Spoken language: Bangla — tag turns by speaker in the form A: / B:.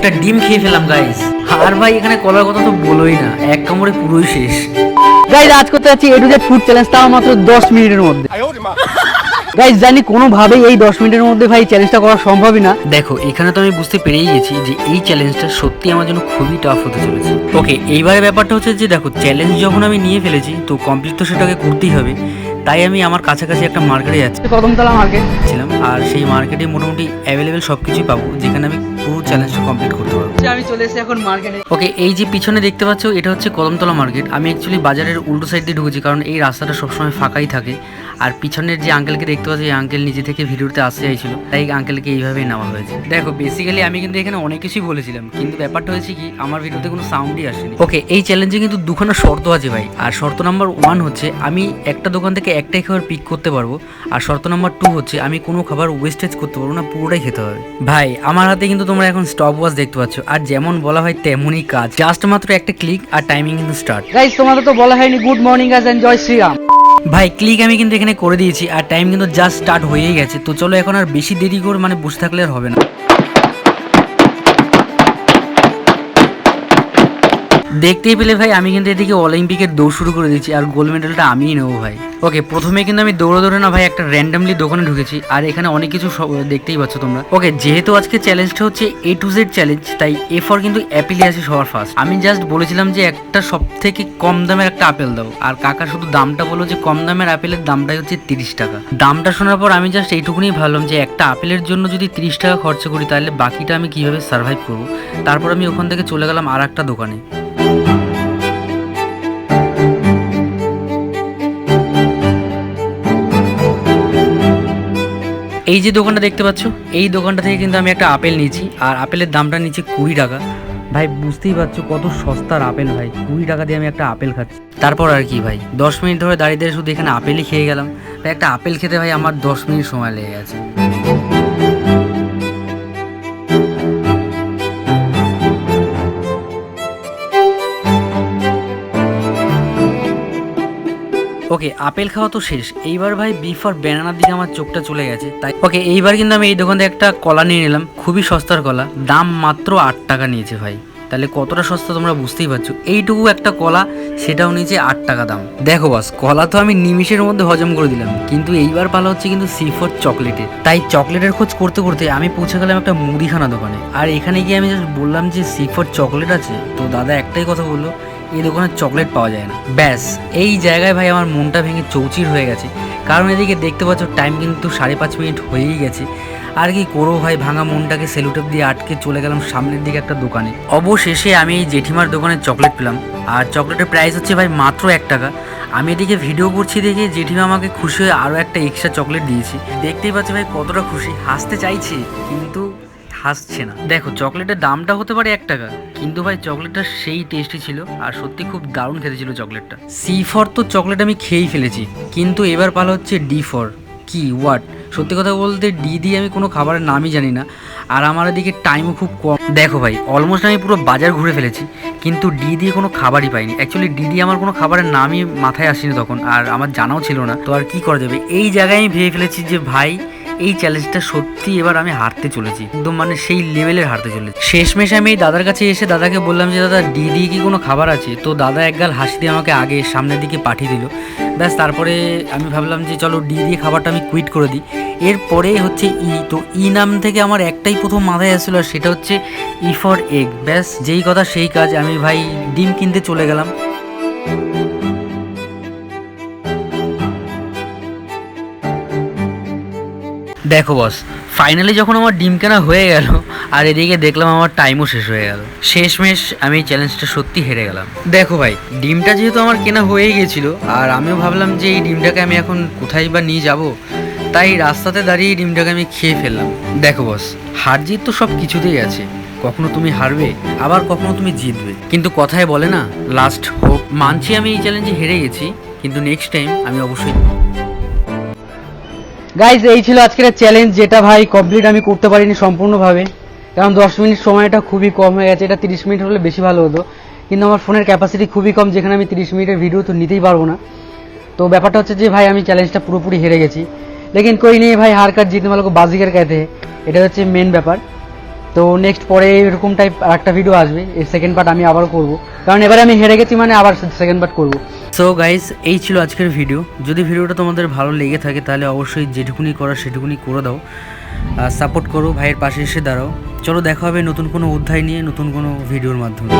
A: একটা ডিম খেয়ে ফেলাম গাইস। আর ভাই এখানে কলার কথা তো বলোই না, এক কামড়ে পুরোই শেষ।
B: গাইস আজ করতে যাচ্ছি A to Z food challenge, তাও মাত্র 10 মিনিটের মধ্যে। গাইস জানি কোনোভাবেই এই 10 মিনিটের মধ্যে ভাই চ্যালেঞ্জটা করা সম্ভবই না।
A: দেখো এখানে তো আমি বুঝতে পেরেই গেছি যে এই চ্যালেঞ্জটা সত্যি আমার জন্য খুবই টাফ হতে চলেছে। ওকে, এইবারে ব্যাপারটা হচ্ছে যে দেখো, চ্যালেঞ্জ যখন আমি নিয়ে ফেলেছি তো কমপ্লিট তো সেটাকে করতেই হবে। তাই আমি আমার কাছাকাছি একটা মার্কেটে যাচ্ছি,
B: কদমতলা মার্কেট
A: ছিলাম, আর সেই মার্কেটে মোটামুটি অ্যাভেলেবেল সব কিছুই পাবো যেখানে আমি পুরো চ্যালেঞ্জটা কমপ্লিট করতে পারবো।
B: আমি চলে এসেছি এখন মার্কেটে।
A: ওকে, এই যে পিছনে দেখতে পাচ্ছ এটা হচ্ছে কদমতলা মার্কেট। আমি অ্যাকচুয়ালি বাজারের উল্টো সাইড দিয়ে ঢুকেছি, কারণ এই রাস্তাটা সবসময় ফাঁকাই থাকে। আর পিছনের যে আঙ্কেলকে দেখতে পাচ্ছি, এই আঙ্কেল নিজে থেকে ভিডিওতে আসতে চাইছিল, তাই আঙ্কেলকে এইভাবেই নেওয়া হয়েছে। দেখো বেসিক্যালি আমি কিন্তু এখানে অনেক কিছুই বলেছিলাম, কিন্তু ব্যাপারটা হয়েছে কি আমার ভিডিওতে কোনো সাউন্ডই আসেনি। ওকে, এই চ্যালেঞ্জে কিন্তু দুখানা শর্ত আছে ভাই। আর শর্ত নাম্বার 1 হচ্ছে আমি একটা দোকান থেকে একটাই খাবার পিক করতে পারবো। আর শর্ত নাম্বার 2 হচ্ছে আমি কোনো খাবার ওয়েস্টেজ করতে পারবো না, পুরোটাই খেতে হবে। ভাই আমার হাতে কিন্তু তোমরা এখন স্টপ ওয়াচ দেখতে পাচ্ছ, আর যেমন বলা হয় তেমনই কাজ। জাস্ট মাত্র একটা ক্লিক আর টাইমিং কিন্তু স্টার্ট।
B: গাইস তোমাদের তো বলা হয়নি গুড মর্নিং গাইস এন্ড জয় শ্রীরাম।
A: ভাই ক্লিক আমি কিন্তু এখানে করে দিয়েছি, আর টাইম কিন্তু জাস্ট স্টার্ট হয়েই গেছে। তো চলো এখন আর বেশি দেরি করে বসে থাকলে আর হবে না। দেখতেই পেলে ভাই আমি কিন্তু এদিকে অলিম্পিকের দৌড় শুরু করে দিয়েছি, আর গোল্ড মেডেলটা আমিই নেবো ভাই। ওকে, প্রথমে কিন্তু আমি দৌড়ে না ভাই একটা র্যান্ডামলি দোকানে ঢুকেছি, আর এখানে অনেক কিছু দেখতেই পাচ্ছ তোমরা। ওকে, যেহেতু আজকে চ্যালেঞ্জটা হচ্ছে A to Z চ্যালেঞ্জ, তাই A ফর কিন্তু অ্যাপেলই আছে সবার ফার্স্ট। আমি জাস্ট বলেছিলাম যে একটা সব থেকে কম দামের একটা আপেল দাও, আর কাকা শুধু দামটা বললো যে কম দামের আপেলের দামটাই হচ্ছে 30 টাকা। দামটা শোনার পর আমি জাস্ট এইটুকুনি ভাবলাম যে একটা আপেলের জন্য যদি 30 টাকা খরচা করি, তাহলে বাকিটা আমি কিভাবে সার্ভাইভ করবো। তারপর আমি ওখান থেকে চলে গেলাম আর একটা দোকানে। এই যে দোকানটা দেখতে পাচ্ছ, এই দোকানটা থেকে কিন্তু আমি একটা আপেল নিয়েছি, আর আপেলের দামটা নিচে 20 টাকা। ভাই বুঝতেই পারছো কত সস্তার আপেল ভাই, 20 টাকা দিয়ে আমি একটা আপেল খাচ্ছি। তারপর আর কি ভাই, 10 মিনিট ধরে দাঁড়িয়ে শুধু এখানে আপেলই খেয়ে গেলাম। তাই একটা আপেল খেতে ভাই আমার 10 মিনিট সময় লেগে গেছে। ওকে, আপেল খাওয়া তো শেষ। এইবার ভাই বিফ আর ব্যানানার দিকে আমার চোখটা চলে গেছে। তাই ওকে, এইবার কিন্তু আমি এই দোকান থেকে একটা কলা নিয়ে নিলাম, খুবই সস্তার কলা, দাম মাত্র 8 টাকা নিয়েছে ভাই। তাহলে কতটা সস্তা তোমরা বুঝতেই পারছো। এইটুকু একটা কলা, সেটাও নিচে 8 টাকা দাম। দেখো বাস, কলা তো আমি নিমিষের মধ্যে হজম করে দিলাম, কিন্তু এইবার পালা হচ্ছে কিন্তু C for চকলেটের। তাই চকলেটের খোঁজ করতে করতে আমি পৌঁছে গেলাম একটা মুদিখানা দোকানে। আর এখানে গিয়ে আমি জাস্ট বললাম যে C for চকলেট আছে, তো দাদা একটাই কথা বললো, এই দোকানে চকলেট পাওয়া যায় না। ব্যাস এই জায়গায় ভাই আমার মনটা ভেঙে চৌচির হয়ে গেছে, কারণ এদিকে দেখতে পাচ্ছ টাইম কিন্তু 5.5 মিনিট হয়েই গেছে। আর কি করবো ভাই, ভাঙা মনটাকে সেলুটেপ দিয়ে আটকে চলে গেলাম সামনের দিকে একটা দোকানে। অবশেষে আমি এই জেঠিমার দোকানে চকলেট পেলাম, আর চকলেটের প্রাইস হচ্ছে ভাই মাত্র 1 টাকা। আমি এদিকে ভিডিও করছি দেখে জেঠিমা আমাকে খুশি হয়ে আরও একটা এক্সট্রা চকলেট দিয়েছি। দেখতেই পাচ্ছি ভাই কতটা খুশি, হাসতে চাইছে কিন্তু হাসছে না। দেখো চকলেটের দামটা হতে পারে 1 টাকা, কিন্তু ভাই চকলেটটা সেই টেস্টি ছিল, আর সত্যি খুব দারুণ খেতে ছিল চকলেটটা। C ফর তো চকলেট আমি খেয়েই ফেলেছি, কিন্তু এবার পালা হচ্ছে D ফর। কি হোয়াট, সত্যি কথা বলতে D দিয়ে আমি কোনো খাবারের নামই জানি না, আর আমার এদিকে টাইমও খুব কম। দেখো ভাই অলমোস্ট আমি পুরো বাজার ঘুরে ফেলেছি, কিন্তু D দিয়ে কোনো খাবারই পাইনি। অ্যাকচুয়ালি D দিয়ে আমার কোনো খাবারের নামই মাথায় আসেনি তখন, আর আমার জানাও ছিল না। তো আর কি করা যাবে, এই জায়গায় আমি ভেবে ফেলেছি যে ভাই এই চ্যালেঞ্জটা সত্যি এবার আমি হারতে চলেছি, একদম সেই লেভেলের হারতে চলেছি। শেষমেশ আমি এই দাদার কাছে এসে দাদাকে বললাম যে দাদা D দিয়ে কি কোনো খাবার আছে? তো দাদা একগাল হাসি দিয়ে আমাকে আগে সামনের দিকে পাঠিয়ে দিল। ব্যাস তারপরে আমি ভাবলাম যে চলো D দিয়ে খাবারটা আমি কুইট করে দিই। এরপরে হচ্ছে তো নাম থেকে আমার একটাই প্রথম মাথায় আসছিল, আর সেটা হচ্ছে E ফর এগ। ব্যাস যেই কথা সেই কাজ, আমি ভাই ডিম কিনতে চলে গেলাম। দেখো বস, ফাইনালি যখন আমার ডিম কেনা হয়ে গেল, আর এদিকে দেখলাম আমার টাইমও শেষ হয়ে গেল। শেষমেশ আমি এই চ্যালেঞ্জটা সত্যি হেরে গেলাম। দেখো ভাই, ডিমটা যেহেতু আমার কেনা হয়ে গেছিলো, আর আমিও ভাবলাম যে এই ডিমটাকে আমি এখন কোথায় বা নিয়ে যাব, তাই রাস্তাতে দাঁড়িয়ে ডিমটাকে আমি খেয়ে ফেললাম। দেখো বস, হার জিত তো সব কিছুতেই আছে, কখনো তুমি হারবে, আবার কখনো তুমি জিতবে, কিন্তু কথায় বলে না লাস্ট হোপ। মানছি আমি এই চ্যালেঞ্জে হেরে গেছি, কিন্তু নেক্সট টাইম আমি অবশ্যই।
B: গাইজ এই ছিল আজকের চ্যালেঞ্জ, যেটা ভাই কমপ্লিট আমি করতে পারিনি সম্পূর্ণভাবে, কারণ 10 মিনিট সময়টা খুবই কম হয়ে গেছে। এটা 30 মিনিট হলে বেশি ভালো হতো, কিন্তু আমার ফোনের ক্যাপাসিটি খুবই কম, যেখানে আমি 30 মিনিটের ভিডিও তো নিতেই পারবো না। তো ব্যাপারটা হচ্ছে যে ভাই আমি চ্যালেঞ্জটা পুরোপুরি হেরে গেছি, লেকিন কই নেই ভাই, হার কার জিতনে वालों को बाजीगर कहते हैं, এটা হচ্ছে মেন ব্যাপার। তো নেক্সট পরে এরকম টাইপ আর একটা ভিডিও আসবে, এর সেকেন্ড পার্ট আমি আবার করব, কারণ এবারে আমি হেরে গেছি মানে আবার সেকেন্ড পার্ট করব।
A: সো গাইস, এই ছিল আজকের ভিডিও। যদি ভিডিওটা তোমাদের ভালো লেগে থাকে তাহলে অবশ্যই যেটুকুনি করার সেটুকুনি করে দাও, সাপোর্ট করো, ভাইয়ের পাশে এসে দাঁড়াও। চলো দেখা হবে নতুন কোনো অধ্যায় নিয়ে, নতুন কোনো ভিডিওর মাধ্যমে।